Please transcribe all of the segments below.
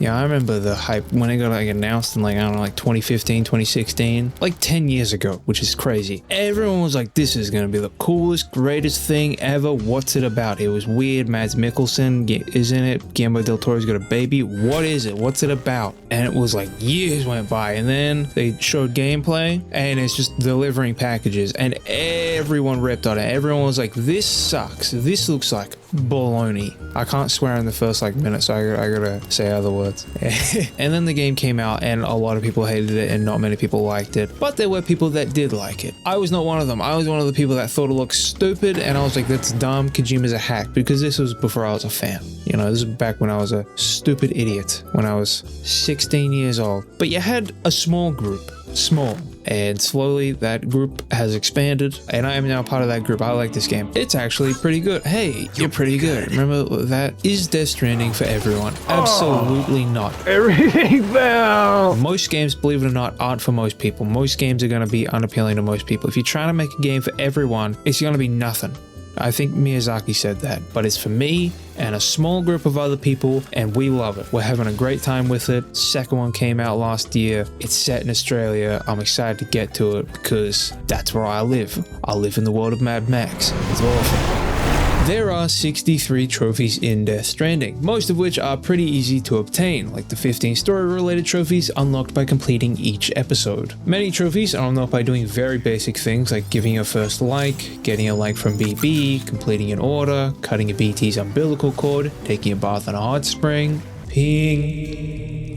Yeah, I remember the hype when it got like announced in like, I don't know, like 2015, 2016, like 10 years ago, which is crazy. Everyone was like, this is going to be the coolest, greatest thing ever. What's it about? It was weird. Mads Mikkelsen is in it. Guillermo del Toro's got a baby. What is it? What's it about? And it was like years went by, and then they showed gameplay and it's just delivering packages, and everyone ripped on it. Everyone was like, this sucks. This looks like baloney. I can't swear in the first like minute, so I gotta say other words. And then the game came out and a lot of people hated it and not many people liked it, but there were people that did like it. I was not one of them. I was one of the people that thought it looked stupid, and I was like, that's dumb. Kojima's a hack, because this was before I was a fan. You know, this is back when I was a stupid idiot, when I was 16 years old. But you had a small group, and slowly that group has expanded, and I am now part of that group. I like this game. It's actually pretty good. Hey, you're pretty good. Remember that? Is Death Stranding for everyone? Absolutely not. Everything fell. Most games, believe it or not, aren't for most people. Most games are going to be unappealing to most people. If you're trying to make a game for everyone, it's going to be nothing. I think Miyazaki said that, but it's for me and a small group of other people, and we love it. We're having a great time with it. Second one came out last year. It's set in Australia. I'm excited to get to it because that's where I live. I live in the world of Mad Max. It's awesome. There are 63 trophies in Death Stranding, most of which are pretty easy to obtain, like the 15 story-related trophies unlocked by completing each episode. Many trophies are unlocked by doing very basic things like giving your first like, getting a like from BB, completing an order, cutting a BT's umbilical cord, taking a bath in a hot spring, peeing.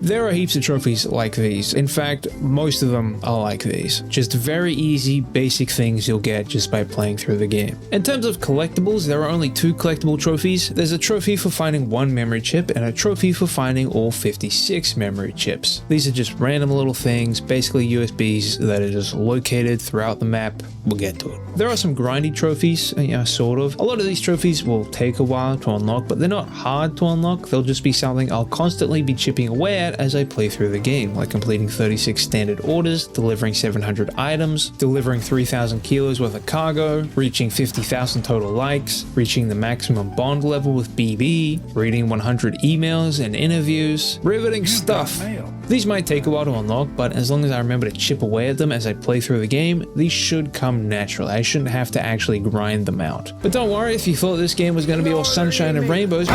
There are heaps of trophies like these. In fact, most of them are like these. Just very easy, basic things you'll get just by playing through the game. In terms of collectibles, there are only 2 collectible trophies. There's a trophy for finding 1 memory chip and a trophy for finding all 56 memory chips. These are just random little things, basically USBs that are just located throughout the map. We'll get to it. There are some grindy trophies, sort of. A lot of these trophies will take a while to unlock, but they're not hard to unlock. They'll just be something I'll constantly be chipping away at as I play through the game, like completing 36 standard orders, delivering 700 items, delivering 3,000 kilos worth of cargo, reaching 50,000 total likes, reaching the maximum bond level with BB, reading 100 emails and interviews, riveting stuff. These might take a while to unlock, but as long as I remember to chip away at them as I play through the game, these should come naturally. I shouldn't have to actually grind them out. But don't worry if you thought this game was going to be all sunshine and rainbows,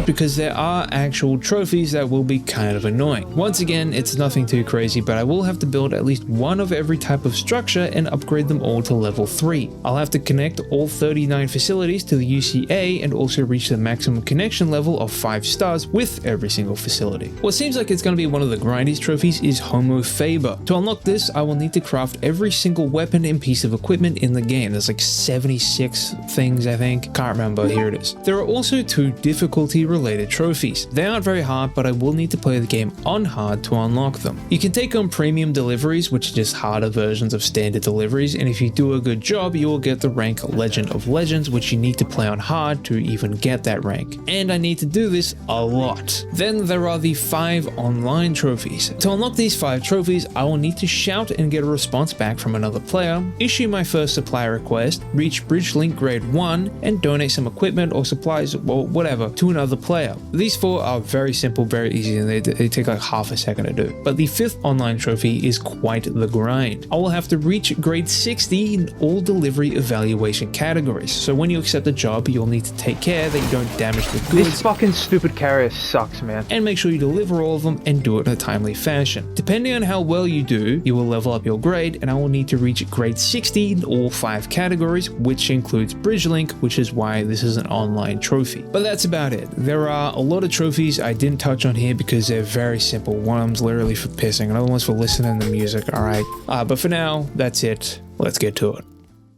because there are actual trophies that will be kind of annoying. Once again, it's nothing too crazy, but I will have to build at least one of every type of structure and upgrade them all to level 3. I'll have to connect all 39 facilities to the UCA and also reach the maximum connection level of 5 stars with every single facility. What seems like it's going to be one of the grindiest trophies is Homo Faber. To unlock this, I will need to craft every single weapon and piece of equipment in the game. There's like 76 things, I think. Can't remember. Here it is. There are also 2 difficulty related trophies. They aren't very hard, but I will need to play the game on hard to unlock them. You can take on premium deliveries, which are just harder versions of standard deliveries, and if you do a good job, you will get the rank Legend of Legends, which you need to play on hard to even get that rank. And I need to do this a lot. Then there are the 5 online trophies. To unlock these 5 trophies, I will need to shout and get a response back from another player, issue my first supply request, reach Bridge Link grade 1, and donate some equipment or supplies or whatever to another player. These 4 are very simple, very easy, and they take like half a second to do. But the 5th online trophy is quite the grind. I will have to reach grade 60 in all delivery evaluation categories. So when you accept a job, you'll need to take care that you don't damage the goods. This fucking stupid carrier sucks, man. And make sure you deliver all of them and do it in a timely fashion. Depending on how well you do, you will level up your grade, and I will need to reach grade 60 in all 5 categories, which includes Bridge Link, which is why this is an online trophy. But that's about it. There are a lot of trophies I didn't touch on here because they're very simple. One of them's literally for pissing, another one's for listening to music, alright? But for now, that's it. Let's get to it.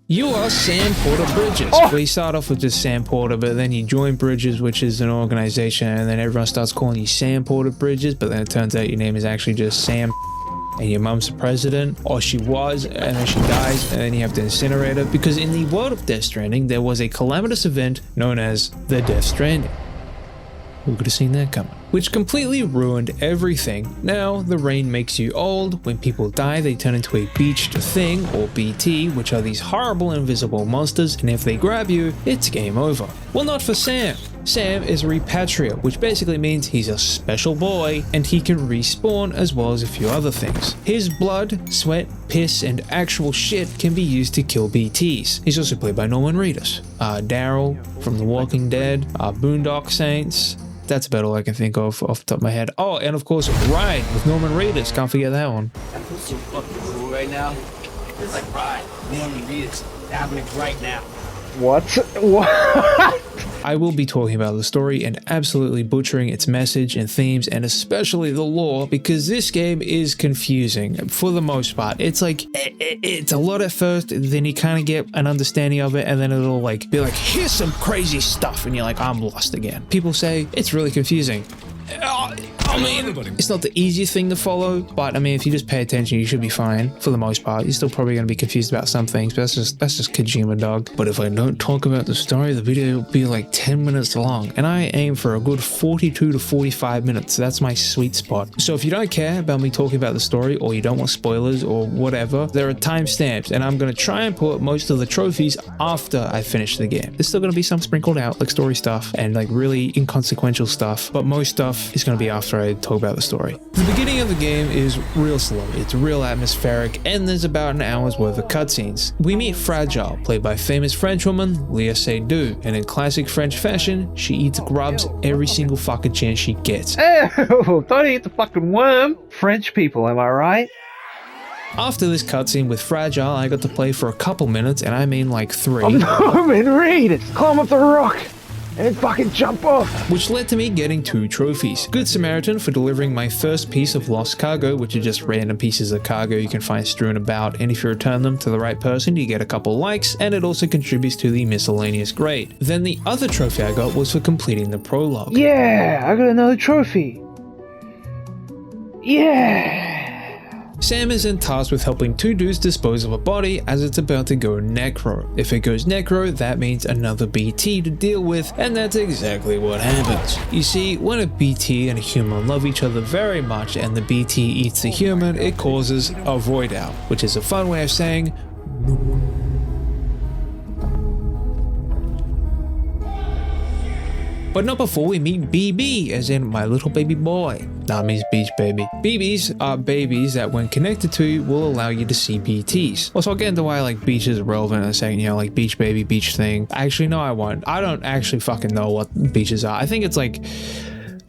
You are Sam Porter Bridges. Well, you start off with just Sam Porter, but then you join Bridges, which is an organization, and then everyone starts calling you Sam Porter Bridges, but then it turns out your name is actually just Sam, and your mum's the president, or she was, and then she dies, and then you have to incinerate her, because in the world of Death Stranding, there was a calamitous event known as the Death Stranding. Who could have seen that coming? which completely ruined everything. Now, the rain makes you old. When people die, they turn into a beached thing, or BT, which are these horrible invisible monsters, and if they grab you, it's game over. Well, not for Sam. Sam is a repatriate, which basically means he's a special boy and he can respawn as well as a few other things. His blood, sweat, piss, and actual shit can be used to kill BTs. He's also played by Norman Reedus, Daryl from The Walking Dead, Boondock Saints. That's about all I can think of off the top of my head. Oh, and of course, Ride with Norman Reedus. Can't forget that one. That feels so fucking cool right now. It's like Ride, Norman Reedus, happening right now. What? What? I will be talking about the story and absolutely butchering its message and themes and especially the lore because this game is confusing for the most part. It's like, it's a lot at first, then you kind of get an understanding of it and then it'll like be like, here's some crazy stuff and you're like, I'm lost again. People say it's really confusing. I mean, it's not the easiest thing to follow, but I mean, if you just pay attention, you should be fine for the most part. You're still probably going to be confused about some things, but that's just Kojima, dog. But if I don't talk about the story, the video will be like 10 minutes long, and I aim for a good 42 to 45 minutes. That's my sweet spot. So if you don't care about me talking about the story, or you don't want spoilers or whatever, there are timestamps, and I'm going to try and put most of the trophies after I finish the game. There's still going to be some sprinkled out, like story stuff and like really inconsequential stuff, but most stuff is going to be after I talk about the story. The beginning of the game is real slow, it's real atmospheric, and there's about an hour's worth of cutscenes. We meet Fragile, played by famous Frenchwoman Leah Seydoux, and in classic French fashion, she eats grubs every single fucking chance she gets. Ew, don't eat the fucking worm. French people, am I right? After this cutscene with Fragile, I got to play for a couple minutes, and I mean like 3. I'm Norman Reedus. Climb up the rock and then fucking jump off. Which led to me getting 2 trophies. Good Samaritan for delivering my first piece of lost cargo, which are just random pieces of cargo you can find strewn about, and if you return them to the right person, you get a couple likes, and it also contributes to the miscellaneous grade. Then the other trophy I got was for completing the prologue. Yeah, I got another trophy. Yeah. Sam is then tasked with helping 2 dudes dispose of a body as it's about to go necro. If it goes necro, that means another BT to deal with, and that's exactly what happens. You see, when a BT and a human love each other very much and the BT eats the human, it causes a void out, which is a fun way of saying but not before we meet BB, as in my little baby boy. That means beach baby. BBs are babies that when connected to you will allow you to see BTs. Also, I'll get into why like beach is relevant in a second, you know, like beach baby, beach thing. Actually, no, I won't. I don't actually fucking know what beaches are. I think it's like,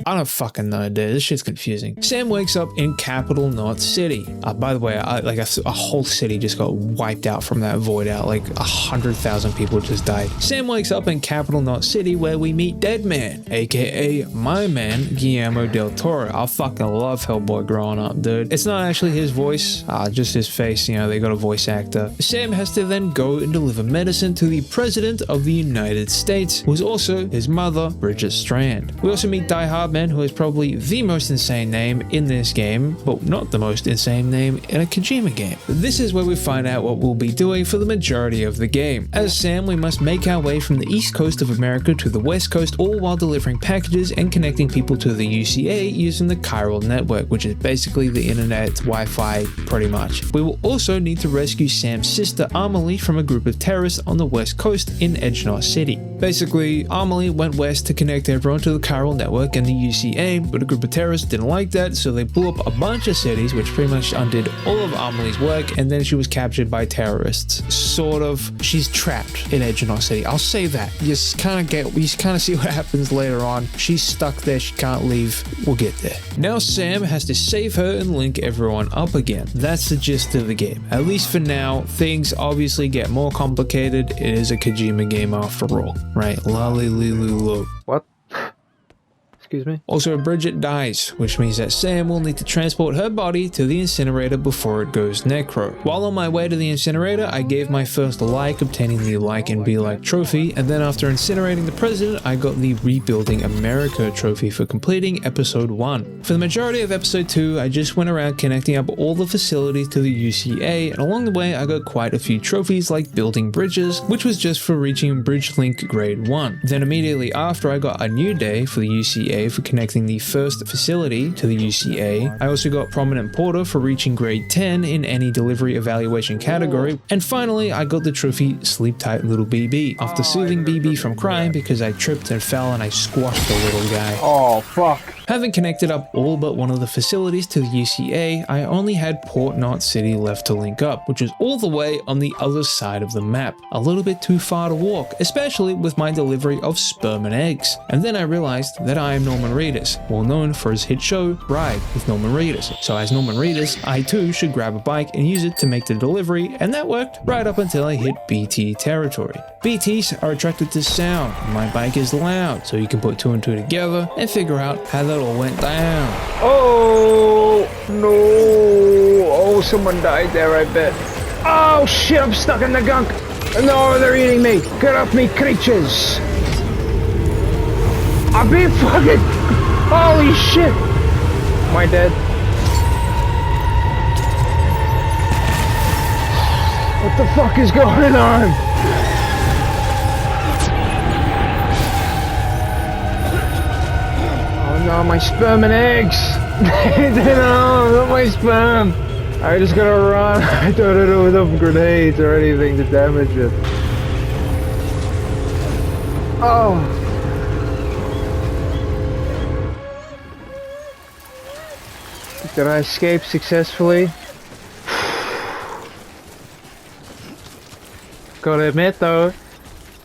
I don't fucking know, dude. This shit's confusing. Sam wakes up in Capital Knot City. By the way, like a whole city just got wiped out from that void out. Like 100,000 people just died. Sam wakes up in Capital Knot City where we meet Deadman, aka my man, Guillermo del Toro. I fucking love Hellboy growing up, dude. It's not actually his voice, just his face. You know, they got a voice actor. Sam has to then go and deliver medicine to the President of the United States, who's also his mother, Bridget Strand. We also meet Die Hard Man, who is probably the most insane name in this game, but not the most insane name in a Kojima game. This is where we find out what we'll be doing for the majority of the game. As Sam, we must make our way from the east coast of America to the west coast, all while delivering packages and connecting people to the UCA using the chiral network, which is basically the internet, Wi-Fi, pretty much. We will also need to rescue Sam's sister Amelie from a group of terrorists on the west coast in Edge Knot City. Basically, Amelie went west to connect everyone to the chiral network and the UCA, but a group of terrorists didn't like that, so they blew up a bunch of cities, which pretty much undid all of Amelie's work, and then she was captured by terrorists. Sort of. She's trapped in Edge Knot City. I'll say that. You kind of see what happens later on. She's stuck there. She can't leave. We'll get there. Now Sam has to save her and link everyone up again. That's the gist of the game. At least for now. Things obviously get more complicated. It is a Kojima game after all, right? Lolly Lulu. What? Excuse me? Also, Bridget dies, which means that Sam will need to transport her body to the incinerator before it goes necro. While on my way to the incinerator, I gave my first like, obtaining the like and be like trophy, and then after incinerating the president, I got the Rebuilding America trophy for completing episode 1. For the majority of episode 2, I just went around connecting up all the facilities to the UCA, and along the way, I got quite a few trophies like building bridges, which was just for reaching Bridge Link grade 1. Then immediately after, I got a new day for the UCA UCA for connecting the first facility to the UCA. I also got Prominent Porter for reaching grade 10 in any delivery evaluation category. And finally, I got the trophy Sleep Tight Little BB after soothing BB from crying because I tripped and fell and I squashed the little guy. Oh, fuck. Having connected up all but one of the facilities to the UCA, I only had Port Knot City left to link up, which was all the way on the other side of the map. A little bit too far to walk, especially with my delivery of sperm and eggs. And then I realized that I am Norman Reedus, well known for his hit show, Ride with Norman Reedus. So as Norman Reedus, I too should grab a bike and use it to make the delivery, and that worked right up until I hit BT territory. BTs are attracted to sound, and my bike is loud, so you can put two and two together and figure out how that all went down. Oh, no. Oh, someone died there, I bet. Oh, shit, I'm stuck in the gunk. No, they're eating me. Get off me, creatures. I'm being fucking... Holy shit. Am I dead? What the fuck is going on? Oh no, my sperm and eggs! No, not my sperm! I just gotta run. I don't know enough grenades or anything to damage it. Oh! Did I escape successfully? Gotta admit though,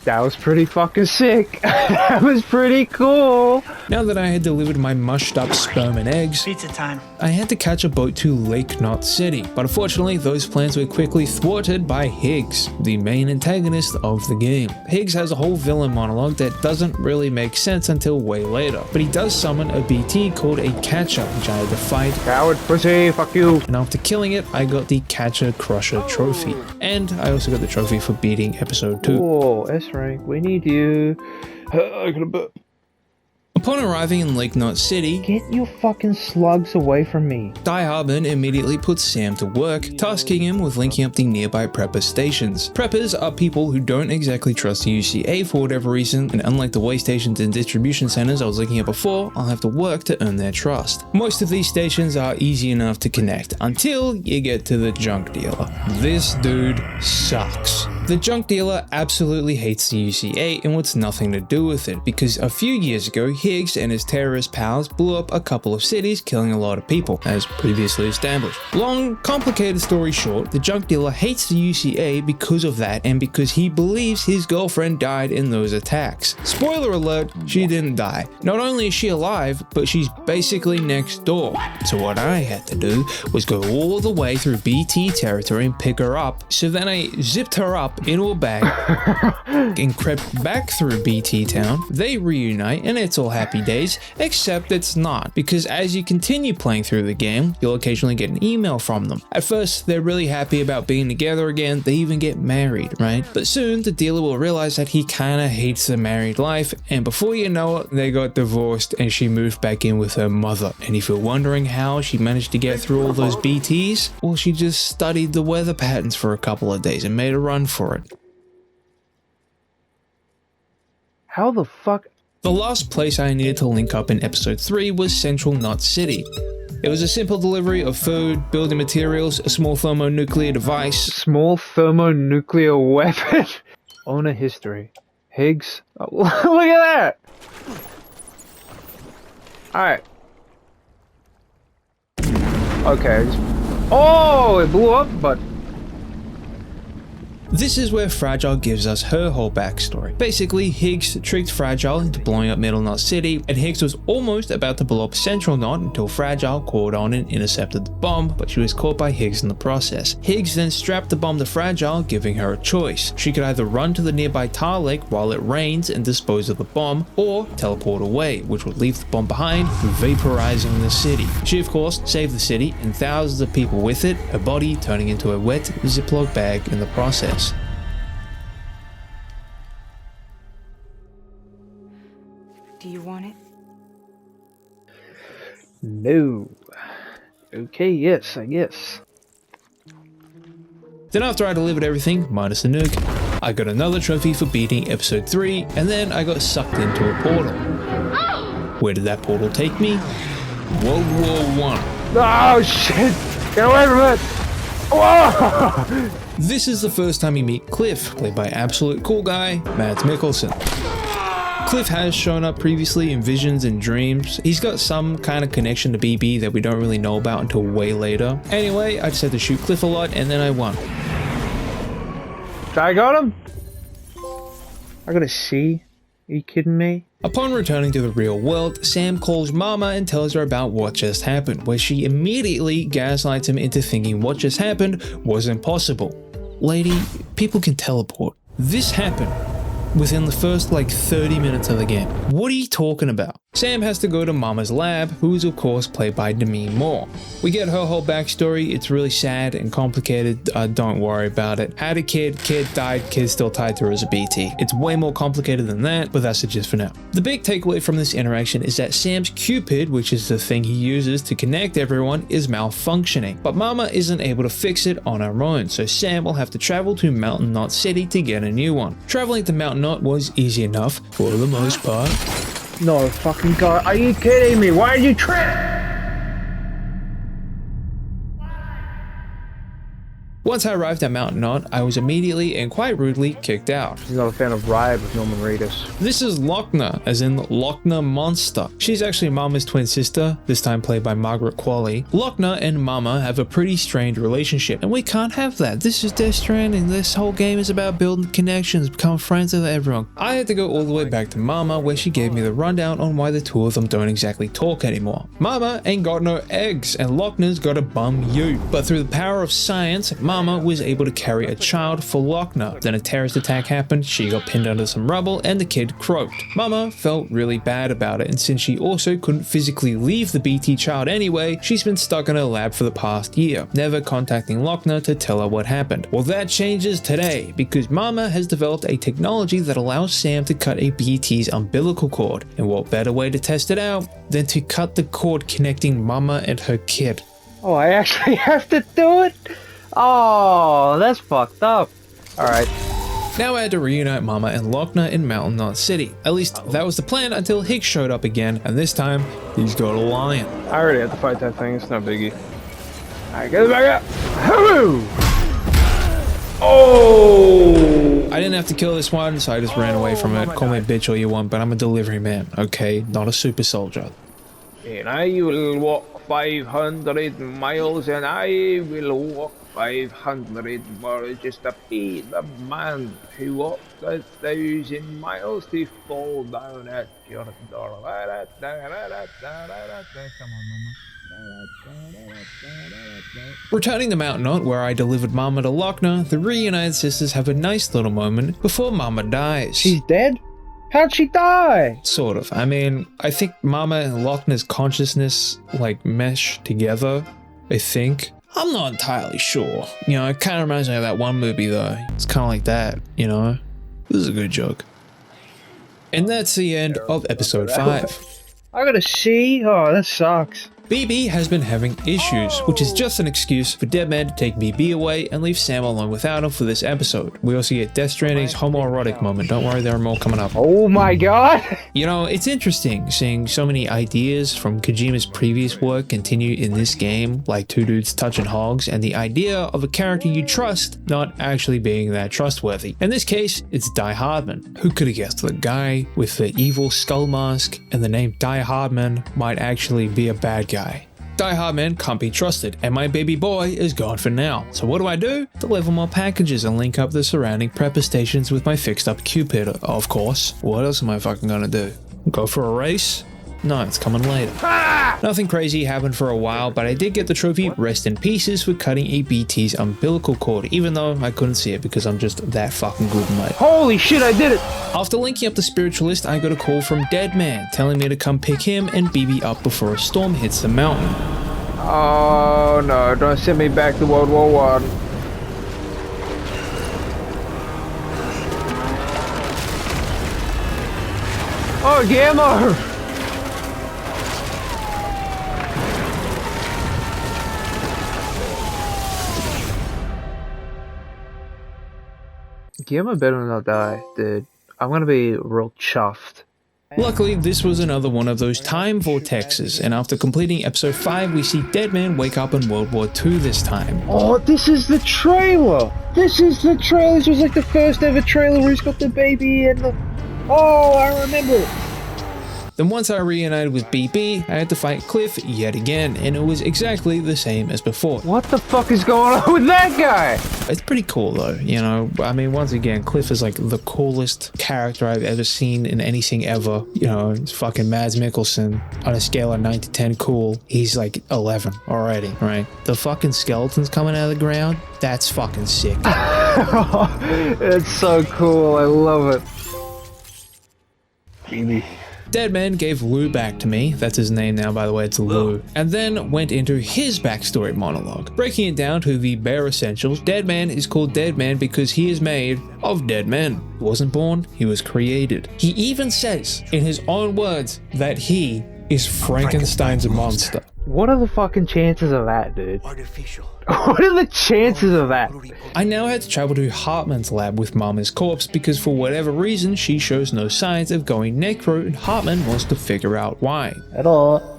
that was pretty fucking sick. That was pretty cool. Now that I had delivered my mushed up sperm and eggs, Pizza time. I had to catch a boat to Lake Knot City, but unfortunately those plans were quickly thwarted by Higgs, the main antagonist of the game. Higgs has a whole villain monologue that doesn't really make sense until way later, but he does summon a BT called a Catcher, which I had to fight. Coward pussy, fuck you. And after killing it, I got the Catcher Crusher trophy. And I also got the trophy for beating episode 2. Oh, S rank, we need you. I gotta burp. Upon arriving in Lake Knot City, Get your fucking slugs away from me. Die Harbin immediately puts Sam to work, tasking him with linking up the nearby prepper stations. Preppers are people who don't exactly trust the UCA for whatever reason, and unlike the way stations and distribution centers I was looking at before, I'll have to work to earn their trust. Most of these stations are easy enough to connect, until you get to the junk dealer. This dude sucks. The junk dealer absolutely hates the UCA and wants nothing to do with it, because a few years ago, Higgs and his terrorist pals blew up a couple of cities, killing a lot of people, as previously established. Long, complicated story short, the junk dealer hates the UCA because of that and because he believes his girlfriend died in those attacks. Spoiler alert, she didn't die. Not only is she alive, but she's basically next door. So what I had to do was go all the way through BT territory and pick her up. So then I zipped her up into a bag and crept back through BT town. They reunite and it's all happy days, except it's not, because as you continue playing through the game, you'll occasionally get an email from them. At first, they're really happy about being together again, they even get married, right? But soon, the dealer will realize that he kinda hates the married life, and before you know it, they got divorced and she moved back in with her mother. And if you're wondering how she managed to get through all those BTs, well, she just studied the weather patterns for a couple of days and made a run for it. How the fuck? The last place I needed to link up in episode 3 was Central Knot City. It was a simple delivery of food, building materials, a small thermonuclear device. Small thermonuclear weapon? Owner history. Higgs. Oh, look at that! Alright. Okay. Oh, it blew up, but... This is where Fragile gives us her whole backstory. Basically, Higgs tricked Fragile into blowing up Middle Knot City, and Higgs was almost about to blow up Central Knot until Fragile caught on and intercepted the bomb, but she was caught by Higgs in the process. Higgs then strapped the bomb to Fragile, giving her a choice. She could either run to the nearby tar lake while it rains and dispose of the bomb, or teleport away, which would leave the bomb behind, vaporizing the city. She of course saved the city and thousands of people with it, her body turning into a wet Ziploc bag in the process. Do you want it? No. Okay, yes, I guess. Then after I delivered everything, minus the nuke, I got another trophy for beating episode 3, and then I got sucked into a portal. Where did that portal take me? World War I. Oh shit! Get away from it! Whoa! This is the first time you meet Cliff, played by absolute cool guy, Mads Mikkelsen. Cliff has shown up previously in visions and dreams. He's got some kind of connection to BB that we don't really know about until way later. Anyway, I just had to shoot Cliff a lot and then I won. I got him? I got a C? Are you kidding me? Upon returning to the real world, Sam calls Mama and tells her about what just happened, where she immediately gaslights him into thinking what just happened wasn't possible. Lady, people can teleport. This happened within the first 30 minutes of the game. What are you talking about? Sam has to go to Mama's lab, who is of course played by Demi Moore. We get her whole backstory. It's really sad and complicated. Don't worry about it. Had a kid died, kid still tied to her as a BT. It's way more complicated than that, but that's the gist for now. The big takeaway from this interaction is that Sam's Cupid, which is the thing he uses to connect everyone, is malfunctioning. But Mama isn't able to fix it on her own, so Sam will have to travel to Mountain Knot City to get a new one. Traveling to Mountain Knot was easy enough, for the most part. No fucking god, are you kidding me? Why did you trip? Once I arrived at Mountain Knot, I was immediately and quite rudely kicked out. He's not a fan of Ride with Norman Reedus. This is Lochner, as in Lochner Monster. She's actually Mama's twin sister, this time played by Margaret Qualley. Lochner and Mama have a pretty strained relationship, and we can't have that. This is Death Stranding. This whole game is about building connections, becoming friends with everyone. I had to go all the way back to Mama, where she gave me the rundown on why the two of them don't exactly talk anymore. Mama ain't got no eggs, and Lochner's got a bum you. But through the power of science, Mama was able to carry a child for Lochner. Then a terrorist attack happened, she got pinned under some rubble, and the kid croaked. Mama felt really bad about it, and since she also couldn't physically leave the BT child anyway, she's been stuck in her lab for the past year, never contacting Lochner to tell her what happened. Well, that changes today, because Mama has developed a technology that allows Sam to cut a BT's umbilical cord, and what better way to test it out than to cut the cord connecting Mama and her kid. Oh, I actually have to do it? Oh, that's fucked up. Alright. Now I had to reunite Mama and Lochner in Mountain Knot City. At least that was the plan until Hicks showed up again, and this time he's got a lion. I already had to fight that thing, it's no biggie. Alright, get it back up. Hoo! Oh! I didn't have to kill this one, so I just ran away from it. Call me a bitch all you want, but I'm a delivery man, okay? Not a super soldier. And I will walk 500 miles, and I will walk 500 more just to be the man who walked 1,000 miles to fall down at your door. Come on, Mama. Returning to Mountain Knot, where I delivered Mama to Lochner, the reunited sisters have a nice little moment before Mama dies. She's dead? How'd she die? Sort of. I mean, I think Mama and Lochner's consciousness, mesh together, I think. I'm not entirely sure. It kind of reminds me of that one movie, though. It's kind of like that, This is a good joke. And that's the end of episode 5. I got a C? Oh, that sucks. BB has been having issues, which is just an excuse for Deadman to take BB away and leave Sam alone without him for this episode. We also get Death Stranding's homoerotic moment. Don't worry, there are more coming up. Oh my god! It's interesting seeing so many ideas from Kojima's previous work continue in this game, like two dudes touching hogs, and the idea of a character you trust not actually being that trustworthy. In this case, it's Die Hardman. Who could have guessed the guy with the evil skull mask and the name Die Hardman might actually be a bad guy? Die Hardman can't be trusted, and my baby boy is gone for now. So what do? Deliver more packages and link up the surrounding prepper stations with my fixed up Cupid, of course. What else am I fucking gonna do? Go for a race? No, it's coming later. Nothing crazy happened for a while, but I did get the trophy Rest in Pieces for cutting a BT's umbilical cord, even though I couldn't see it because I'm just that fucking good, mate. Holy shit, I did it! After linking up the spiritualist, I got a call from Deadman telling me to come pick him and BB up before a storm hits the mountain. Oh no, don't send me back to World War I. Oh, Gamma! Gamma better not die, dude. I'm gonna be real chuffed Luckily, this was another one of those time vortexes, and after completing episode 5, we see Deadman wake up in World War II this time. Oh, this is the trailer! This is the trailer! This was like the first ever trailer where he's got the baby and the... Oh, I remember! Then once I reunited with BB, I had to fight Cliff yet again, and it was exactly the same as before. What the fuck is going on with that guy? It's pretty cool though, you know, I mean, once again, Cliff is like the coolest character I've ever seen in anything ever. You know, it's fucking Mads Mikkelsen. On a scale of 9 to 10 cool, he's like 11 already, right? The fucking skeletons coming out of the ground, that's fucking sick. It's so cool, I love it. BB. Deadman gave Lou back to me, that's his name now by the way, it's Lou, and then went into his backstory monologue. Breaking it down to the bare essentials, Deadman is called Deadman because he is made of dead men. He wasn't born, he was created. He even says, in his own words, that he is Frankenstein's monster. What are the fucking chances of that, dude? Artificial. What are the chances of that? I now had to travel to Hartman's lab with Mama's corpse because for whatever reason she shows no signs of going necro and Hartman wants to figure out why. At all.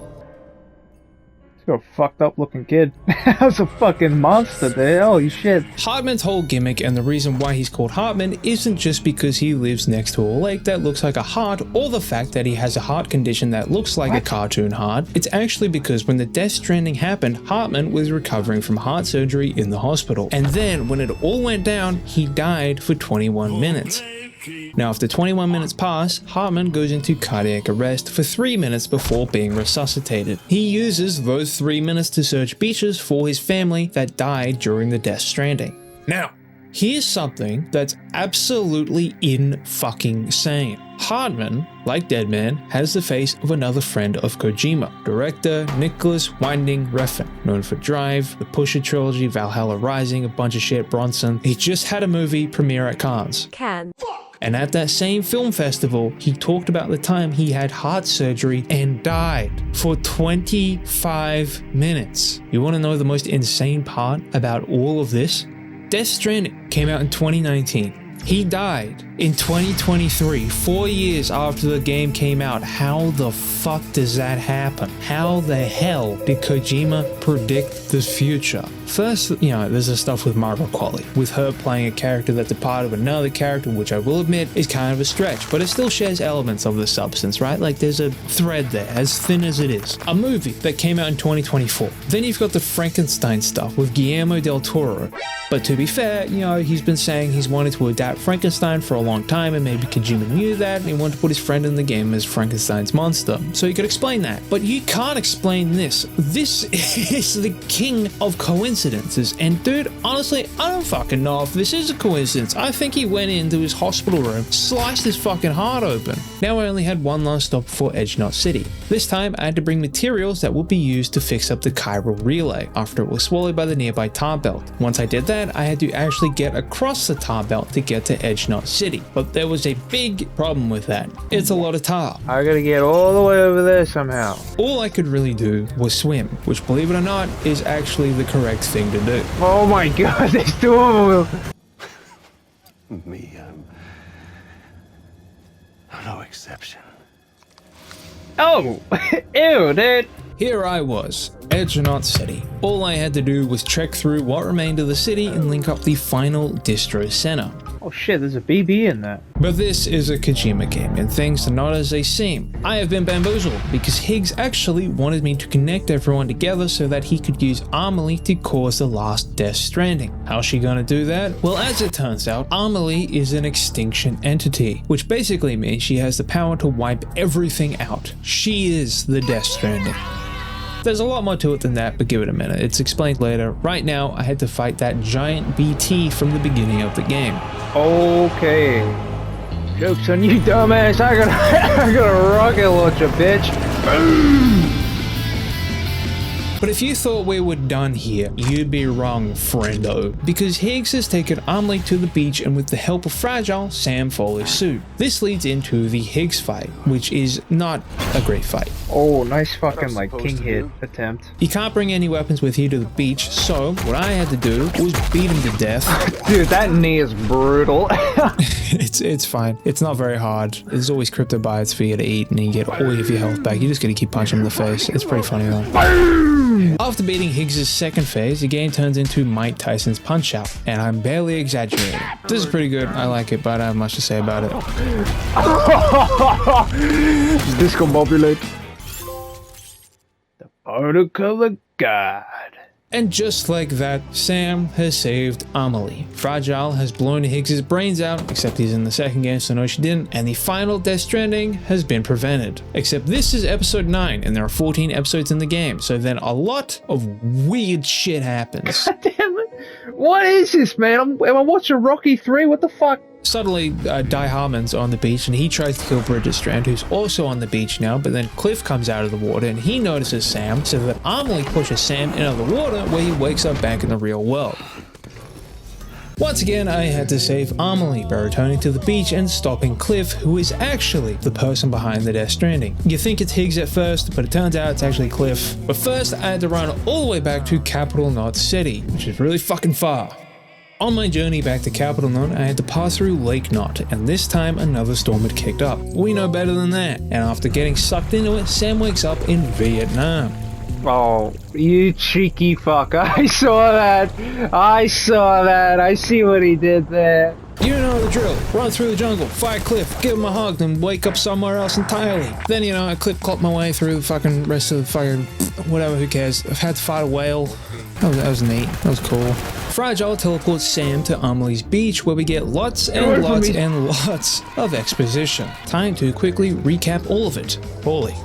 He's got a fucked up looking kid. That's a fucking monster, dude. Holy shit. Hartman's whole gimmick and the reason why he's called Hartman isn't just because he lives next to a lake that looks like a heart or the fact that he has a heart condition that looks like a cartoon heart. It's actually because when the Death Stranding happened, Hartman was recovering from heart surgery in the hospital. And then when it all went down, he died for 21 minutes. Now after 21 minutes pass, Hartman goes into cardiac arrest for 3 minutes before being resuscitated. He uses those 3 minutes to search beaches for his family that died during the Death Stranding. Now, here's something that's absolutely insane. Hartman, like Deadman, has the face of another friend of Kojima, director Nicholas Winding Refn, known for Drive, the Pusher trilogy, Valhalla Rising, a bunch of shit, Bronson. He just had a movie premiere at Cannes. And at that same film festival, he talked about the time he had heart surgery and died for 25 minutes. You want to know the most insane part about all of this? Death Stranding came out in 2019. He died in 2023, 4 years after the game came out. How the fuck does that happen? How the hell did Kojima predict the future? First, you know, there's the stuff with Margaret Qualley, with her playing a character that's a part of another character, which I will admit is kind of a stretch, but it still shares elements of the substance, right? Like there's a thread there, as thin as it is. A movie that came out in 2024. Then you've got the Frankenstein stuff with Guillermo del Toro. But to be fair, you know, he's been saying he's wanted to adapt Frankenstein for a long time, and maybe Kojima knew that, and he wanted to put his friend in the game as Frankenstein's monster, so he could explain that. But you can't explain this. This is the king of coincidences, and dude, honestly, I don't fucking know if this is a coincidence. I think he went into his hospital room, sliced his fucking heart open. Now I only had one last stop before Edge Knot City. This time I had to bring materials that would be used to fix up the chiral relay after it was swallowed by the nearby tar belt. Once I did that, I had to actually get across the tar belt to get to Edge Knot City, but there was a big problem with that. It's a lot of tar. I gotta get all the way over there somehow. All I could really do was swim, which, believe it or not, is actually the correct thing to do. Oh my god, there's two of them. Me, I'm no exception. Oh, ew, dude. Here I was, Edge Knot City. All I had to do was trek through what remained of the city and link up the final distro center. Oh shit, there's a BB in there. But this is a Kojima game, and things are not as they seem. I have been bamboozled because Higgs actually wanted me to connect everyone together so that he could use Amelie to cause the last Death Stranding. How's she gonna do that? Well, as it turns out, Amelie is an extinction entity, which basically means she has the power to wipe everything out. She is the Death Stranding. There's a lot more to it than that, but give it a minute. It's explained later. Right now, I had to fight that giant BT from the beginning of the game. Okay. Joke's on you, dumbass. I got a rocket launcher, bitch. But if you thought we were done here, you'd be wrong, friendo. Because Higgs has taken Amelie to the beach, and with the help of Fragile, Sam follows suit. This leads into the Higgs fight, which is not a great fight. Oh, nice fucking like king hit attempt. You can't bring any weapons with you to the beach, so what I had to do was beat him to death. Dude, that knee is brutal. It's fine. It's not very hard. There's always crypto biotes for you to eat, and you get all of your health back. You just gotta keep punching him in the face. It's pretty funny though. After beating Higgs' second phase, the game turns into Mike Tyson's Punch-Out, and I'm barely exaggerating. This is pretty good. I like it, but I don't have much to say about it. Discombobulate. The particle of God. And just like that, Sam has saved Amelie. Fragile has blown Higgs' brains out, except he's in the second game, so no she didn't, and the final Death Stranding has been prevented. Except this is episode 9, and there are 14 episodes in the game, so then a lot of weird shit happens. Damn it. What is this, man? Am I watching Rocky 3? What the fuck? Suddenly, Die Harmon's on the beach, and he tries to kill Bridget Strand, who's also on the beach now, but then Cliff comes out of the water, and he notices Sam, so that Amelie pushes Sam into the water, where he wakes up back in the real world. Once again, I had to save Amelie by returning to the beach and stopping Cliff, who is actually the person behind the Death Stranding. You think it's Higgs at first, but it turns out it's actually Cliff. But first, I had to run all the way back to Capital Knot City, which is really fucking far. On my journey back to Capital Knot, I had to pass through Lake Knot, and this time another storm had kicked up. We know better than that, and after getting sucked into it, Sam wakes up in Vietnam. Oh, you cheeky fuck. I saw that. I see what he did there. You know the drill. Run through the jungle, fight Cliff, give him a hug, then wake up somewhere else entirely. Then, I clip-clop my way through the fucking rest of the fucking whatever, who cares. I've had to fight a whale. That was neat. That was cool. Fragile teleports Sam to Amelie's beach, where we get lots and lots and lots of exposition. Time to quickly recap all of it. Poorly.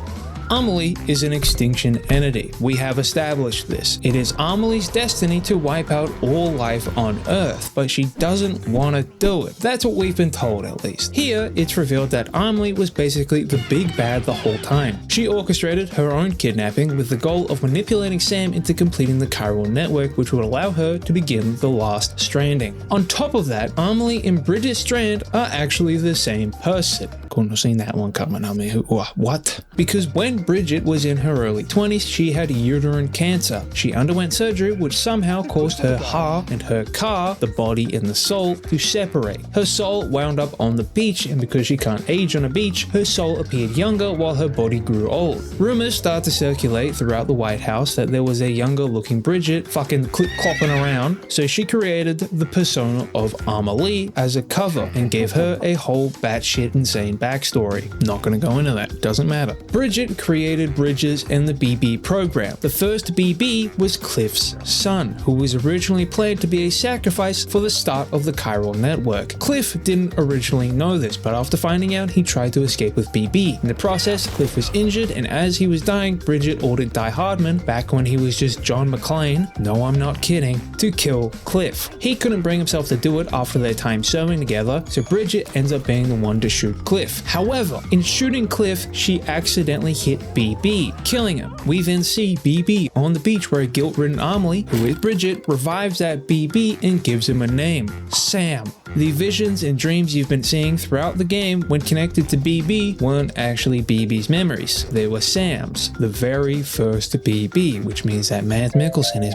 Amelie is an extinction entity. We have established this. It is Amelie's destiny to wipe out all life on Earth, but she doesn't want to do it. That's what we've been told, at least. Here, it's revealed that Amelie was basically the big bad the whole time. She orchestrated her own kidnapping with the goal of manipulating Sam into completing the chiral network, which would allow her to begin the last stranding. On top of that, Amelie and Bridget Strand are actually the same person. Couldn't have seen that one coming. I mean, what? Because when Bridget was in her early 20s, she had uterine cancer. She underwent surgery, which somehow caused her heart and her car, the body and the soul, to separate. Her soul wound up on the beach, and because she can't age on a beach, her soul appeared younger while her body grew old. Rumors start to circulate throughout the White House that there was a younger looking Bridget fucking clip-clopping around, so she created the persona of Amelie as a cover and gave her a whole batshit insane backstory. Not gonna go into that, doesn't matter. Bridget created Bridges and the BB program. The first BB was Cliff's son, who was originally planned to be a sacrifice for the start of the chiral network. Cliff didn't originally know this, but after finding out, he tried to escape with BB. In the process, Cliff was injured, and as he was dying, Bridget ordered Die Hardman, back when he was just John McClane, no I'm not kidding, to kill Cliff. He couldn't bring himself to do it after their time serving together, so Bridget ends up being the one to shoot Cliff. However, in shooting Cliff, she accidentally hit BB, killing him. We then see BB on the beach, where a guilt-ridden Amelie, who is Bridget, revives that BB and gives him a name, Sam. The visions and dreams you've been seeing throughout the game when connected to BB weren't actually BB's memories. They were Sam's, the very first BB, which means that Mads Mikkelsen is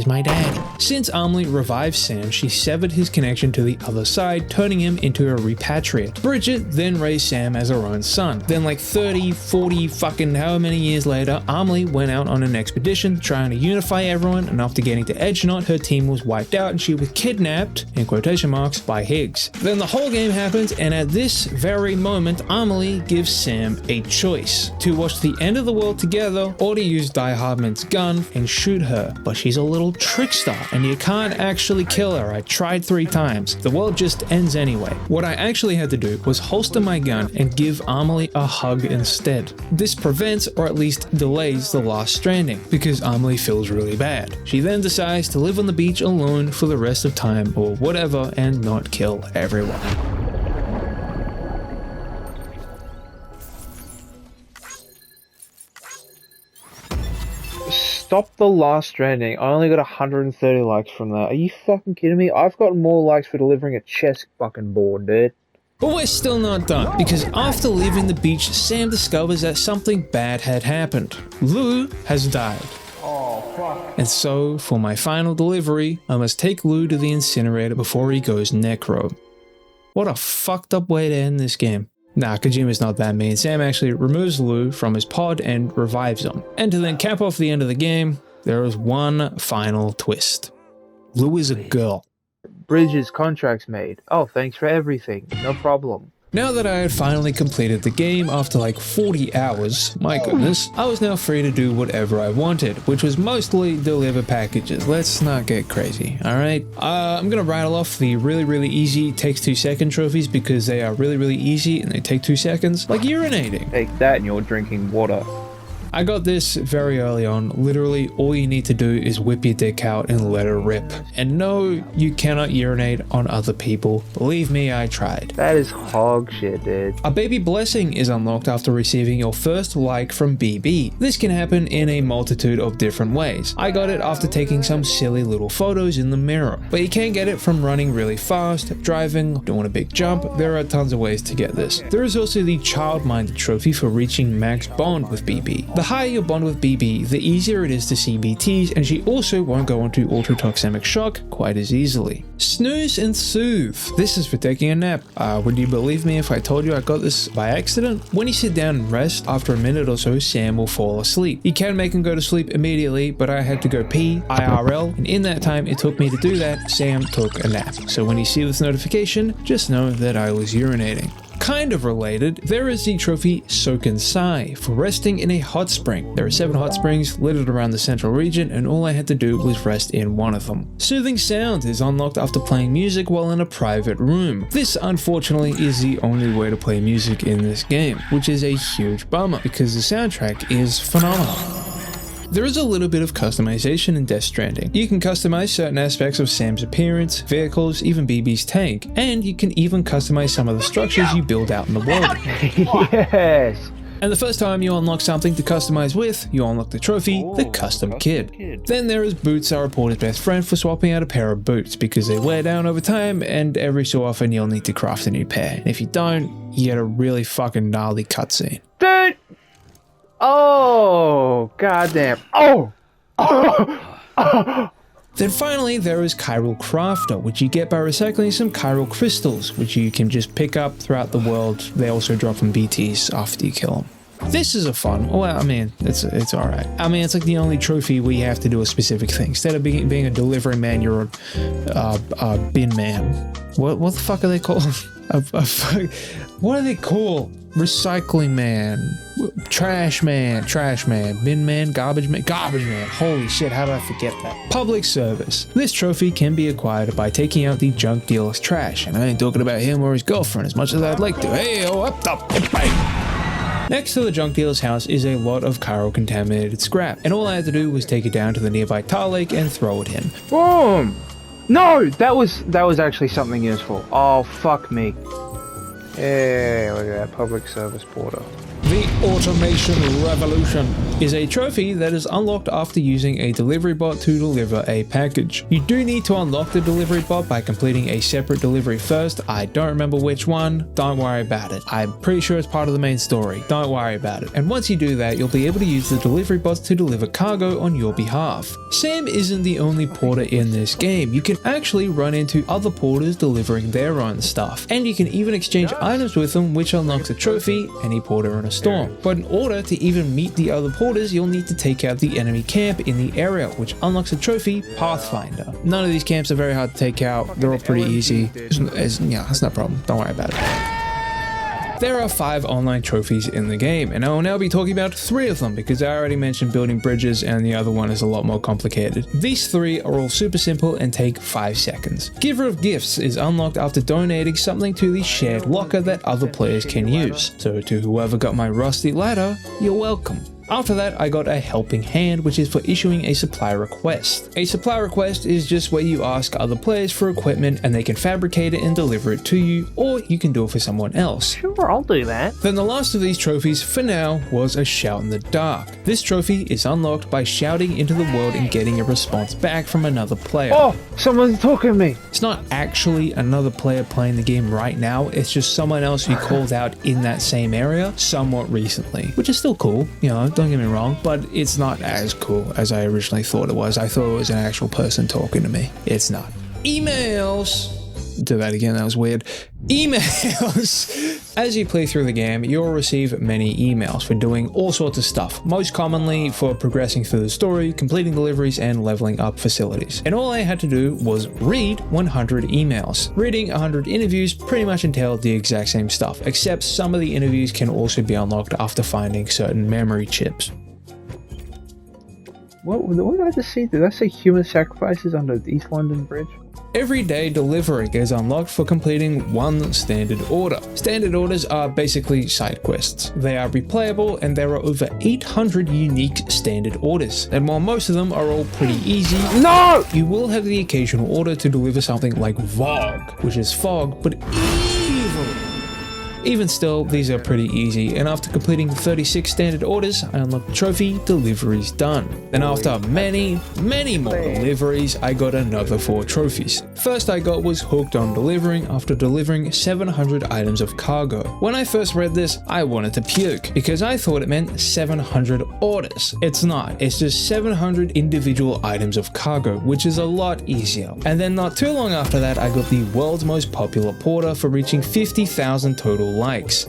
my daddy. Since Amelie revived Sam, she severed his connection to the other side, turning him into a repatriate. Bridget then raised Sam as her own son. Then like 30, 40, fucking however many years later, Amelie went out on an expedition trying to unify everyone, and after getting to Edgenot, her team was wiped out and she was kidnapped, in quotation marks, by Higgs. Then the whole game happens, and at this very moment, Amelie gives Sam a choice: to watch the end of the world together, or to use Die Hardman's gun and shoot her. But she's a little trickster, and you can't actually kill her. I tried 3 times. The world just ends anyway. What I actually had to do was holster my gun and give Amelie a hug instead. This prevents, or at least delays, the last stranding, because Amelie feels really bad. She then decides to live on the beach alone for the rest of time, or whatever, and not kill everyone. Stop the Last Stranding. I only got 130 likes from that. Are you fucking kidding me? I've got more likes for delivering a chess fucking board, dude. But we're still not done, because after leaving the beach, Sam discovers that something bad had happened. Lou has died. Oh, fuck. And so, for my final delivery, I must take Lou to the incinerator before he goes necro. What a fucked up way to end this game. Nah, Kojima's not that mean. Sam actually removes Lou from his pod and revives him. And to then cap off the end of the game, there is one final twist. Lou is a girl. Bridges contracts made. Oh, thanks for everything. No problem. Now that I had finally completed the game after like 40 hours, my goodness, I was now free to do whatever I wanted, which was mostly deliver packages. Let's not get crazy, alright? I'm gonna rattle off the really easy takes 2 second trophies because they are really easy and they take 2 seconds, like urinating. Take that and you're drinking water. I got this very early on. Literally, all you need to do is whip your dick out and let it rip. And no, you cannot urinate on other people. Believe me, I tried. That is hog shit, dude. A baby blessing is unlocked after receiving your first like from BB. This can happen in a multitude of different ways. I got it after taking some silly little photos in the mirror. But you can get it from running really fast, driving, doing a big jump. There are tons of ways to get this. There is also the child-minded trophy for reaching max bond with BB. The higher your bond with BB, the easier it is to see BTs, and she also won't go into autotoxemic shock quite as easily. Snooze and soothe. This is for taking a nap. Would you believe me if I told you I got this by accident? When you sit down and rest, after a minute or so, Sam will fall asleep. You can make him go to sleep immediately, but I had to go pee, IRL, and in that time it took me to do that, Sam took a nap. So when you see this notification, just know that I was urinating. Kind of related, there is the trophy Soak and Sigh for resting in a hot spring. There are 7 hot springs littered around the central region and all I had to do was rest in one of them. Soothing Sound is unlocked after playing music while in a private room. This unfortunately is the only way to play music in this game, which is a huge bummer because the soundtrack is phenomenal. There is a little bit of customization in Death Stranding. You can customize certain aspects of Sam's appearance, vehicles, even BB's tank, and you can even customize some of the structures you build out in the world. Yes! And the first time you unlock something to customize with, you unlock the trophy, the Custom Kid. Then there is Boots, our reporter's best friend, for swapping out a pair of boots because they wear down over time and every so often you'll need to craft a new pair. And if you don't, you get a really fucking gnarly cutscene. Dude! Oh, goddamn. Oh! Then finally, there is Chiral Crafter, which you get by recycling some chiral crystals, which you can just pick up throughout the world. They also drop from BTs after you kill them. This is a fun, well, I mean, it's alright. I mean, it's like the only trophy where you have to do a specific thing. Instead of being a delivery man, you're a bin man. What the fuck are they called? What are they called? Recycling man, trash man, bin man, garbage man. Holy shit, how did I forget that? Public service. This trophy can be acquired by taking out the junk dealer's trash, and I ain't talking about him or his girlfriend as much as I'd like to. Hey, oh, up, bang. Next to the junk dealer's house is a lot of chiral contaminated scrap, and all I had to do was take it down to the nearby tar lake and throw it in. Boom! No, that was actually something useful. Oh, fuck me. Yeah, look at that public service portal. The Automation Revolution is a trophy that is unlocked after using a delivery bot to deliver a package. You do need to unlock the delivery bot by completing a separate delivery first. I don't remember which one. Don't worry about it. I'm pretty sure it's part of the main story. Don't worry about it. And once you do that, you'll be able to use the delivery bots to deliver cargo on your behalf. Sam isn't the only porter in this game. You can actually run into other porters delivering their own stuff. And you can even exchange items with them, which unlocks a trophy, any porter in a storm. But in order to even meet the other porters, you'll need to take out the enemy camp in the area, which unlocks a trophy, Pathfinder. None of these camps are very hard to take out. They're all pretty easy. Yeah, that's no problem. Don't worry about it. There are 5 online trophies in the game, and I will now be talking about 3 of them because I already mentioned building bridges and the other one is a lot more complicated. These 3 are all super simple and take 5 seconds. Giver of Gifts is unlocked after donating something to the shared locker that other players can use. So to whoever got my rusty ladder, you're welcome. After that, I got a helping hand, which is for issuing a supply request. A supply request is just where you ask other players for equipment and they can fabricate it and deliver it to you, or you can do it for someone else. Sure, I'll do that. Then the last of these trophies for now was a shout in the dark. This trophy is unlocked by shouting into the world and getting a response back from another player. Oh, someone's talking to me. It's not actually another player playing the game right now, it's just someone else who called out in that same area somewhat recently, which is still cool, you know, don't get me wrong, but it's not as cool as I originally thought it was. I thought it was an actual person talking to me. It's not. Emails! Do that again, that was weird. Emails! As you play through the game, you'll receive many emails for doing all sorts of stuff, most commonly for progressing through the story, completing deliveries, and leveling up facilities. And all I had to do was read 100 emails. Reading 100 interviews pretty much entailed the exact same stuff, except some of the interviews can also be unlocked after finding certain memory chips. What did I just see? Did I say human sacrifices under the East London Bridge? Everyday delivery is unlocked for completing one standard order. Standard orders are basically side quests. They are replayable and there are over 800 unique standard orders. And while most of them are all pretty easy, No! you will have the occasional order to deliver something like VOG, which is fog, but evil. Even still, these are pretty easy, and after completing 36 standard orders, I unlocked the trophy, deliveries done. Then after many more deliveries, I got another 4 trophies. First I got was hooked on delivering after delivering 700 items of cargo. When I first read this, I wanted to puke, because I thought it meant 700 orders. It's not, it's just 700 individual items of cargo, which is a lot easier. And then not too long after that, I got the world's most popular porter for reaching 50,000 total likes.